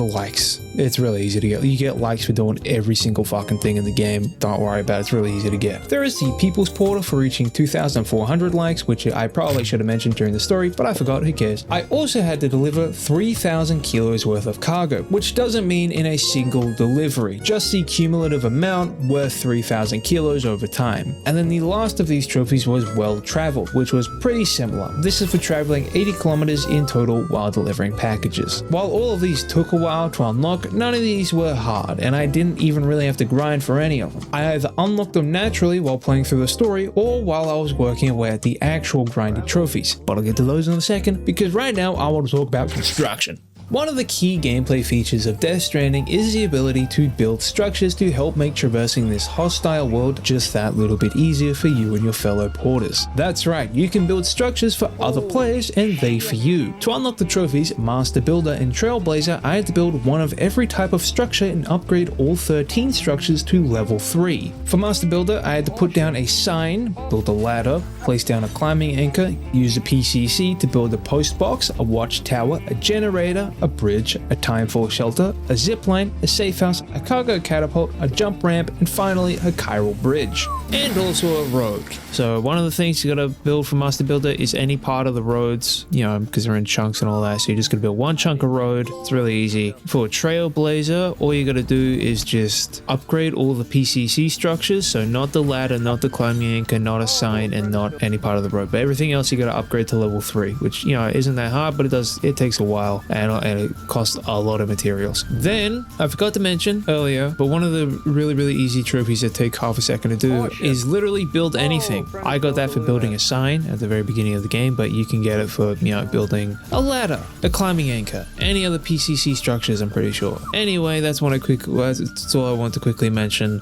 Likes. It's really easy to get. You get likes for doing every single fucking thing in the game. Don't worry about it, it's really easy to get. There is the People's Porter for reaching 2,400 likes, which I probably should have mentioned during the story, but I forgot, who cares. I also had to deliver 3,000 kilos worth of cargo, which doesn't mean in a single delivery, just the cumulative amount worth 3,000 kilos over time. And then the last of these trophies was well traveled, which was pretty similar. This is for traveling 80 kilometers in total while delivering packages. While all of these took a while to unlock, none of these were hard, and I didn't even really have to grind for any of them. I either unlocked them naturally while playing through the story, or while I was working away at the actual grinded trophies. But I'll get to those in a second, because right now I want to talk about construction. One of the key gameplay features of Death Stranding is the ability to build structures to help make traversing this hostile world just that little bit easier for you and your fellow porters. That's right, you can build structures for other players and they for you. To unlock the trophies Master Builder and Trailblazer, I had to build one of every type of structure and upgrade all 13 structures to level 3. For Master Builder, I had to put down a sign, build a ladder, place down a climbing anchor, use a PCC to build a post box, a watchtower, a generator, a bridge, a timefall shelter, a zip line, a safe house, a cargo catapult, a jump ramp, and finally a chiral bridge. And also a road. So one of the things you gotta build for Master Builder is any part of the roads, you know, because they're in chunks and all that, so you're just gonna build one chunk of road. It's really easy. For Trailblazer, all you gotta do is just upgrade all the PCC structures, so not the ladder, not the climbing anchor, not a sign, and not any part of the road. But everything else you gotta upgrade to level 3, which, you know, isn't that hard, but it takes a while, and it costs a lot of materials. Then, I forgot to mention earlier, but one of the really easy trophies that take half a second to do is literally build anything. I got that for building a sign at the very beginning of the game, but you can get it for, you know, building a ladder, a climbing anchor, any other PCC structures, I'm pretty sure. Anyway, that's all I want to quickly mention.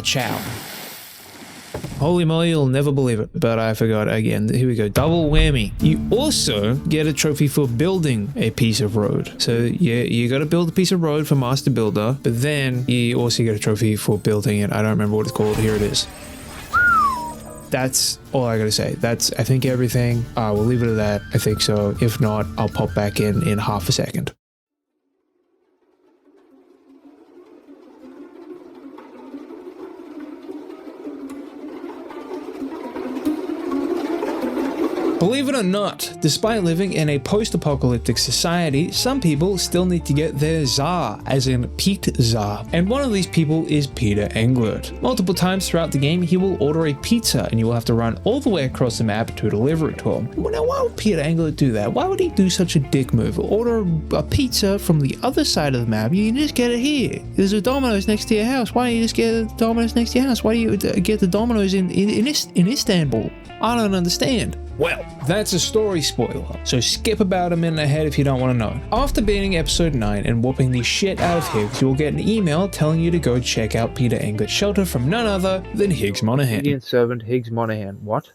Ciao. Holy moly, you'll never believe it, but I forgot again. Here we go, double whammy. You also get a trophy for building a piece of road. So yeah, you gotta build a piece of road for Master Builder, but then you also get a trophy for building it. I don't remember what it's called. Here it is. That's all I gotta say. That's, I think, everything. We'll leave it at that. I think so. If not, I'll pop back in half a second. Believe it or not, despite living in a post-apocalyptic society, some people still need to get their Tsar, as in pizza. And one of these people is Peter Englert. Multiple times throughout the game, he will order a pizza and you will have to run all the way across the map to deliver it to him. Now, why would Peter Englert do that? Why would he do such a dick move? Order a pizza from the other side of the map, you can just get it here. There's a Domino's next to your house. Why don't you just get the Domino's next to your house? Why do you get the Domino's in Istanbul? I don't understand. Well, that's a story spoiler, so skip about a minute ahead if you don't want to know. After beating episode 9 and whooping the shit out of Higgs, you will get an email telling you to go check out Peter Englert's shelter from none other than Higgs Monahan. Indian servant Higgs Monahan. What?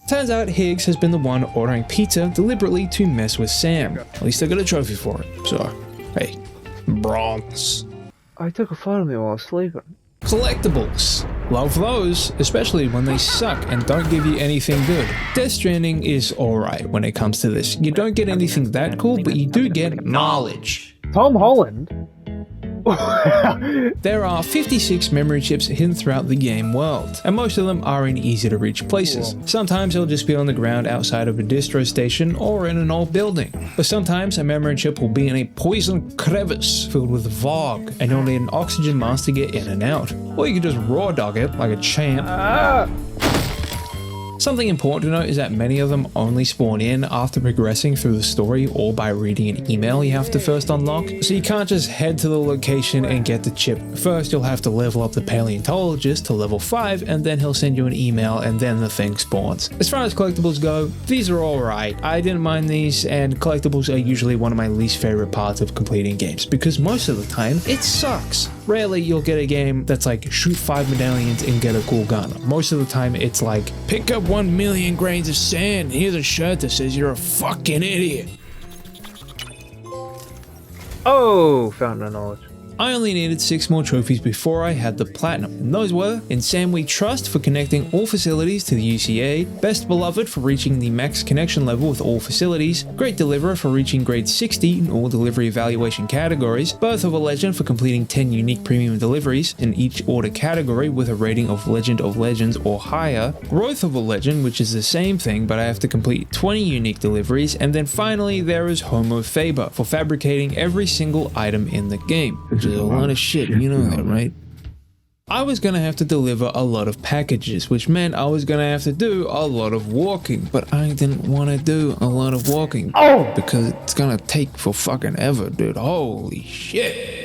Turns out Higgs has been the one ordering pizza deliberately to mess with Sam. At least I got a trophy for it, so hey, bronze. I took a photo of me while I was sleeping. Collectibles. Love those, especially when they suck and don't give you anything good. Death Stranding is alright when it comes to this. You don't get anything that cool, but you do get knowledge. Tom Holland? There are 56 memory chips hidden throughout the game world, and most of them are in easy to reach places. Sometimes they'll just be on the ground outside of a distro station or in an old building, but sometimes a memory chip will be in a poison crevice filled with fog, and you'll need an oxygen mask to get in and out. Or you can just raw dog it like a champ. Something important to note is that many of them only spawn in after progressing through the story or by reading an email you have to first unlock, so you can't just head to the location and get the chip. First you'll have to level up the paleontologist to level 5 and then he'll send you an email and then the thing spawns. As far as collectibles go, these are alright. I didn't mind these, and collectibles are usually one of my least favorite parts of completing games because most of the time it sucks. Rarely you'll get a game that's like shoot 5 medallions and get a cool gun. Most of the time it's like pick up 1 million grains of sand, here's a shirt that says you're a fucking idiot. Oh, fountain of knowledge. I only needed 6 more trophies before I had the platinum, and those were in Sam We Trust for connecting all facilities to the UCA, Best Beloved for reaching the max connection level with all facilities, Great Deliverer for reaching grade 60 in all delivery evaluation categories, Birth of a Legend for completing 10 unique premium deliveries in each order category with a rating of Legend of Legends or higher, Growth of a Legend, which is the same thing but I have to complete 20 unique deliveries, and then finally there is Homo Faber for fabricating every single item in the game. Which is a lot of shit, you know that, right? I was gonna have to deliver a lot of packages, which meant I was gonna have to do a lot of walking, but I didn't want to do a lot of walking because it's gonna take for fucking ever, dude. Holy shit.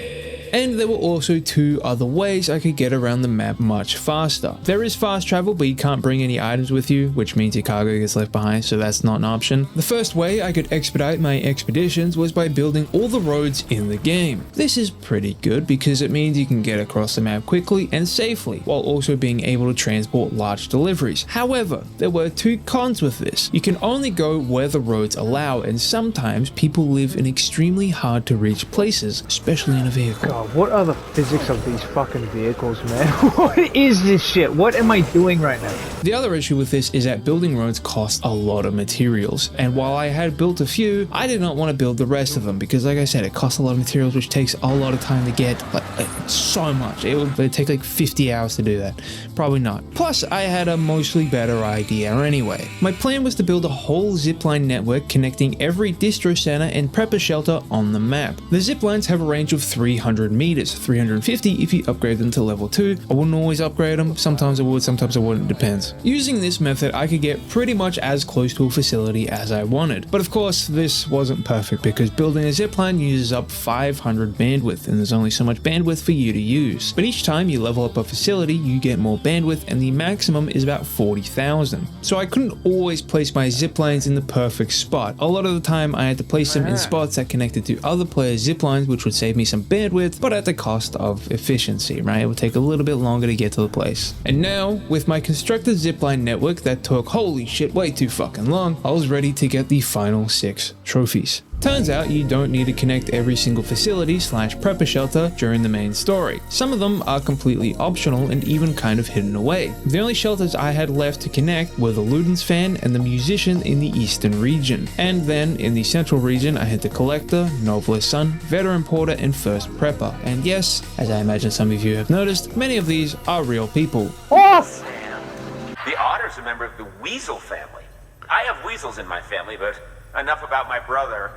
And there were also 2 other ways I could get around the map much faster. There is fast travel, but you can't bring any items with you, which means your cargo gets left behind, so that's not an option. The first way I could expedite my expeditions was by building all the roads in the game. This is pretty good because it means you can get across the map quickly and safely, while also being able to transport large deliveries. However, there were 2 cons with this. You can only go where the roads allow, and sometimes people live in extremely hard to reach places, especially in a vehicle. God, what are the physics of these fucking vehicles, man? What is this shit? What am I doing right now? The other issue with this is that building roads cost a lot of materials, and while I had built a few, I did not want to build the rest of them because, like I said, it costs a lot of materials, which takes a lot of time to get, like so much. It'd take like 50 hours to do that. Probably not. Plus, I had a mostly better idea anyway. My plan was to build a whole zipline network connecting every distro center and prepper shelter on the map. The ziplines have a range of 300 meters, 350 if you upgrade them to level 2. I wouldn't always upgrade them, sometimes I would, sometimes I wouldn't, depends. Using this method, I could get pretty much as close to a facility as I wanted. But of course, this wasn't perfect because building a zipline uses up 500 bandwidth, and there's only so much bandwidth for you to use. But each time you level up a facility, you get more bandwidth, and the maximum is about 40,000. So I couldn't always place my ziplines in the perfect spot. A lot of the time, I had to place them in spots that connected to other players' ziplines, which would save me some bandwidth, but at the cost of efficiency, right? It would take a little bit longer to get to the place. And now, with my constructed zipline network that took, holy shit, way too fucking long, I was ready to get the final 6 trophies. Turns out you don't need to connect every single facility / prepper shelter during the main story. Some of them are completely optional and even kind of hidden away. The only shelters I had left to connect were the Ludens fan and the musician in the eastern region. And then in the central region I had the collector, novelist son, veteran porter, and first prepper. And yes, as I imagine some of you have noticed, many of these are real people. The Otter's a member of the Weasel family. I have weasels in my family, but enough about my brother.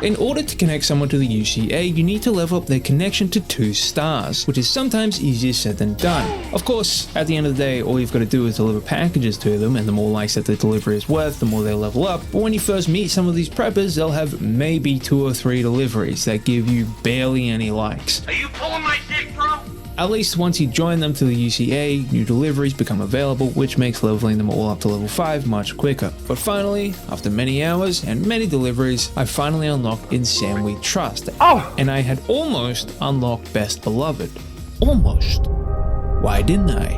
In order to connect someone to the UCA, you need to level up their connection to 2 stars, which is sometimes easier said than done. Of course, at the end of the day, all you've got to do is deliver packages to them, and the more likes that the delivery is worth, the more they'll level up. But when you first meet some of these preppers, they'll have maybe 2 or 3 deliveries that give you barely any likes. Are you pulling my dick, bro? At least once you join them to the UCA, new deliveries become available, which makes leveling them all up to level 5 much quicker. But finally, after many hours and many deliveries, I finally unlocked In Sam We Trust. Oh! And I had almost unlocked Best Beloved. Almost. Why didn't I?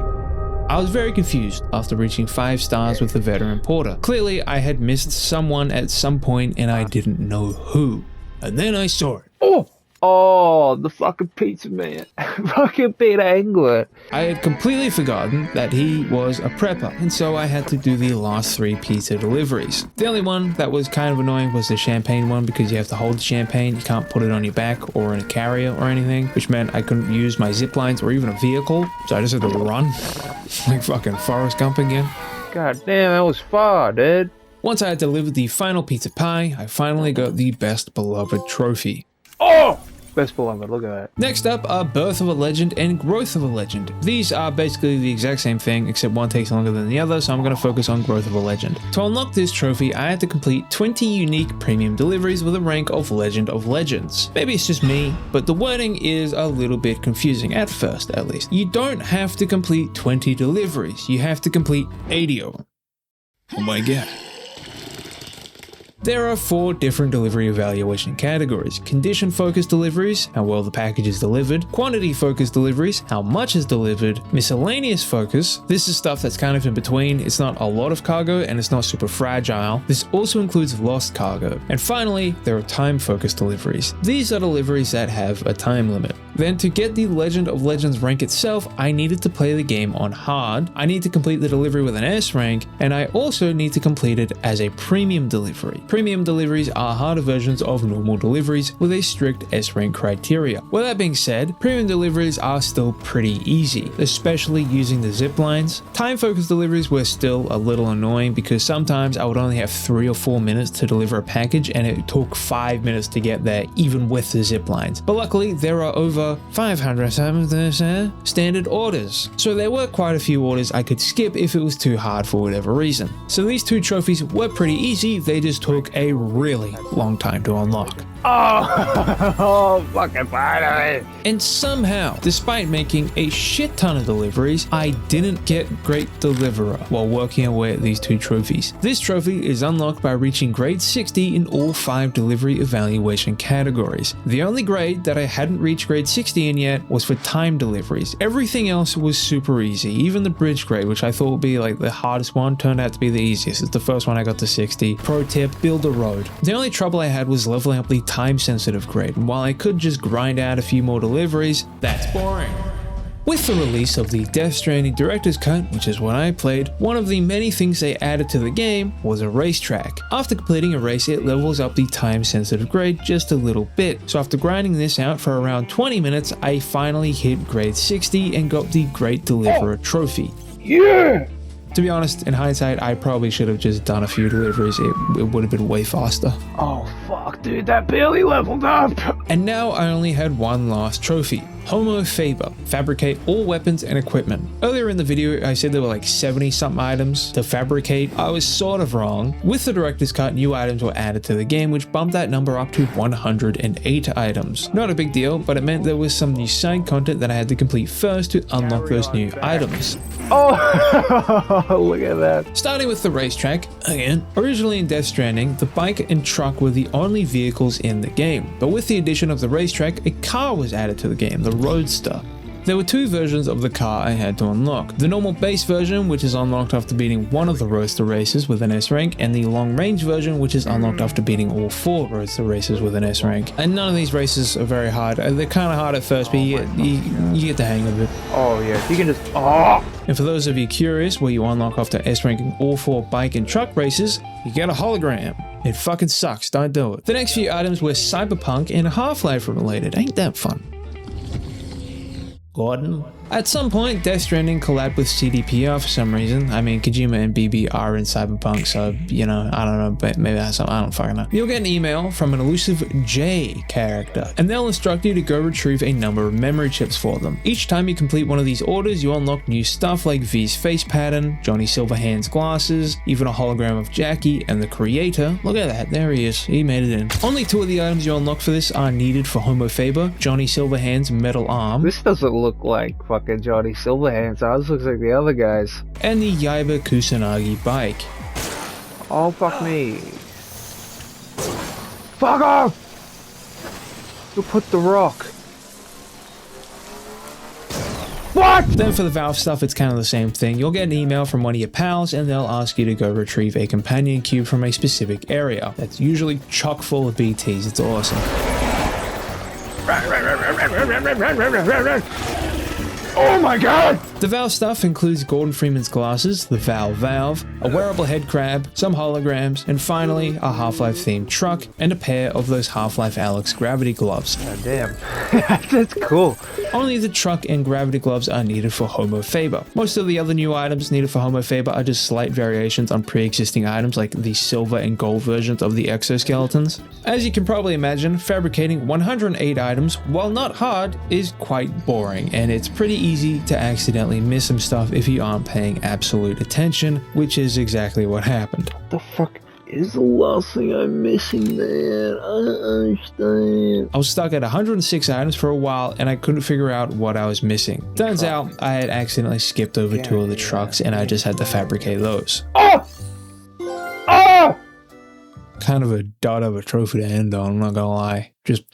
I was very confused after reaching 5 stars with the Veteran Porter. Clearly, I had missed someone at some point and I didn't know who. And then I saw it. Oh! Oh, the fucking pizza man. Fucking Peter Engler. I had completely forgotten that he was a prepper, and so I had to do the last 3 pizza deliveries. The only one that was kind of annoying was the champagne one, because you have to hold the champagne, you can't put it on your back or in a carrier or anything, which meant I couldn't use my zip lines or even a vehicle, so I just had to run. Like fucking Forrest Gump again. God damn, that was far, dude. Once I had delivered the final pizza pie, I finally got the Best Beloved trophy. Oh! Best Beloved, look at that. Next up are Birth of a Legend and Growth of a Legend. These are basically the exact same thing, except one takes longer than the other, so I'm going to focus on Growth of a Legend. To unlock this trophy, I had to complete 20 unique premium deliveries with a rank of Legend of Legends. Maybe it's just me, but the wording is a little bit confusing, at first at least. You don't have to complete 20 deliveries, you have to complete 80 of them. Oh my god. There are 4 different delivery evaluation categories: condition-focused deliveries, how well the package is delivered; quantity-focused deliveries, how much is delivered; miscellaneous focus, this is stuff that's kind of in between, it's not a lot of cargo and it's not super fragile. This also includes lost cargo. And finally, there are time-focused deliveries. These are deliveries that have a time limit. Then to get the Legend of Legends rank itself, I needed to play the game on hard, I need to complete the delivery with an S rank, and I also need to complete it as a premium delivery. Premium deliveries are harder versions of normal deliveries with a strict S rank criteria. With that being said, premium deliveries are still pretty easy, especially using the zip lines. Time-focused deliveries were still a little annoying because sometimes I would only have 3 or 4 minutes to deliver a package and it took 5 minutes to get there, even with the zip lines. But luckily, there are over 500 standard orders, so there were quite a few orders I could skip if it was too hard for whatever reason. So these 2 trophies were pretty easy, they just took a really long time to unlock. Oh, fucking finally. And somehow, despite making a shit ton of deliveries, I didn't get Great Deliverer while working away at these 2 trophies. This trophy is unlocked by reaching grade 60 in all 5 delivery evaluation categories. The only grade that I hadn't reached grade 60 in yet was for time deliveries. Everything else was super easy, even the bridge grade, which I thought would be like the hardest one, turned out to be the easiest. It's the first one I got to 60. Pro tip, build a road. The only trouble I had was leveling up the time-sensitive grade, and while I could just grind out a few more deliveries, that's boring. With the release of the Death Stranding Director's Cut, which is what I played, one of the many things they added to the game was a racetrack. After completing a race, it levels up the time-sensitive grade just a little bit. So after grinding this out for around 20 minutes, I finally hit grade 60 and got the Great Deliverer trophy. Yeah! To be honest, in hindsight, I probably should have just done a few deliveries. It would have been way faster. Oh fuck, dude, that barely leveled up. And now I only had one last trophy. Homo Faber, fabricate all weapons and equipment. Earlier in the video, I said there were like 70 something items to fabricate. I was sort of wrong. With the director's cut, new items were added to the game, which bumped that number up to 108 items. Not a big deal, but it meant there was some new side content that I had to complete first to unlock those new items. Oh, look at that. Starting with the racetrack, again, originally in Death Stranding, the bike and truck were the only vehicles in the game, but with the addition of the racetrack, a car was added to the game, the Roadster. There were 2 versions of the car I had to unlock. The normal base version, which is unlocked after beating one of the Roadster races with an S rank, and the long range version, which is unlocked after beating all 4 Roadster races with an S rank. And none of these races are very hard. They're kind of hard at first, but you get the hang of it. Oh yeah, you can just, oh! And for those of you curious, where you unlock after S ranking all 4 bike and truck races, you get a hologram. It fucking sucks, don't do it. The next few items were Cyberpunk and Half-Life related. Ain't that fun? Gordon. At some point, Death Stranding collabed with CDPR for some reason. I mean, Kojima and BB are in Cyberpunk, so, you know, I don't know, but maybe that's something, I don't fucking know. You'll get an email from an elusive J character, and they'll instruct you to go retrieve a number of memory chips for them. Each time you complete one of these orders, you unlock new stuff like V's face pattern, Johnny Silverhand's glasses, even a hologram of Jackie and the creator. Look at that, there he is, he made it in. Only 2 of the items you unlock for this are needed for Homo Faber, Johnny Silverhand's metal arm. This doesn't look like fucking Johnny Silverhands. This looks like the other guys. And the Yaiba Kusanagi bike. Oh, fuck me. Fuck off! You put the rock. What? Then for the Valve stuff, it's kind of the same thing. You'll get an email from one of your pals and they'll ask you to go retrieve a companion cube from a specific area. That's usually chock full of BTs. It's awesome. Oh my god! The Valve stuff includes Gordon Freeman's glasses, the Valve, a wearable head crab, some holograms, and finally a Half-Life themed truck and a pair of those Half-Life Alyx gravity gloves. God damn. That's cool. Only the truck and gravity gloves are needed for Homo Faber. Most of the other new items needed for Homo Faber are just slight variations on pre-existing items like the silver and gold versions of the exoskeletons. As you can probably imagine, fabricating 108 items, while not hard, is quite boring, and it's pretty easy to accidentally miss some stuff if you aren't paying absolute attention, which is exactly what happened. What the fuck is the last thing I'm missing, man? I don't understand. I was stuck at 106 items for a while and I couldn't figure out what I was missing. Turns out I had accidentally skipped over 2 of the trucks and I just had to fabricate those. Oh! Oh! Kind of a dud of a trophy to end on, I'm not gonna lie. Just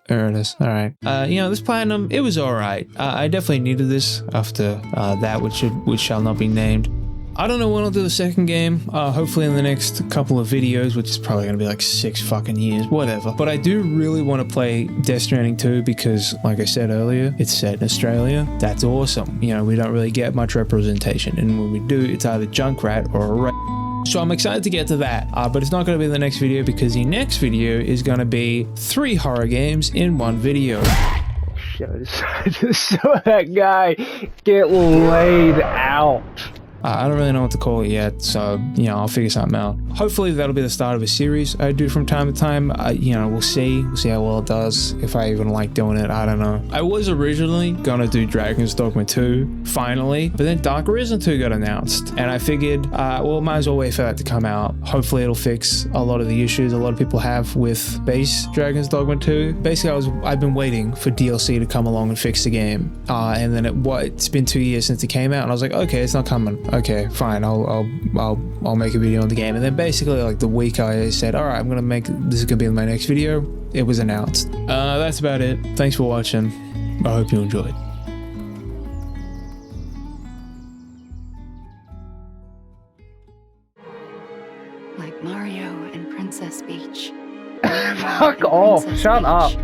there it is. All right. You know, this platinum, it was all right. I definitely needed this after that, which shall not be named. I don't know when I'll do the second game. Hopefully in the next couple of videos, which is probably gonna be like 6 fucking years, whatever. But I do really want to play Death Stranding 2 because, like I said earlier, it's set in Australia. That's awesome. You know, we don't really get much representation, and when we do, it's either Junkrat or a So I'm excited to get to that, but it's not going to be in the next video because the next video is going to be 3 horror games in 1 video. Shit, I just saw that guy get laid out. I don't really know what to call it yet, so, you know, I'll figure something out. Hopefully that'll be the start of a series I do from time to time. You know, we'll see how well it does, if I even like doing it, I don't know. I was originally gonna do Dragon's Dogma 2, finally, but then Dark Arisen 2 got announced, and I figured, well, might as well wait for that to come out. Hopefully it'll fix a lot of the issues a lot of people have with base Dragon's Dogma 2. Basically, I've been waiting for DLC to come along and fix the game, and then it's been 2 years since it came out, and I was like, okay, it's not coming. Okay, fine, I'll make a video on the game. And then basically, like, the week I said, all right, this is gonna be my next video, it was announced. That's about it. Thanks for watching. I hope you enjoyed. Like Mario and Princess Peach. Fuck off, shut up.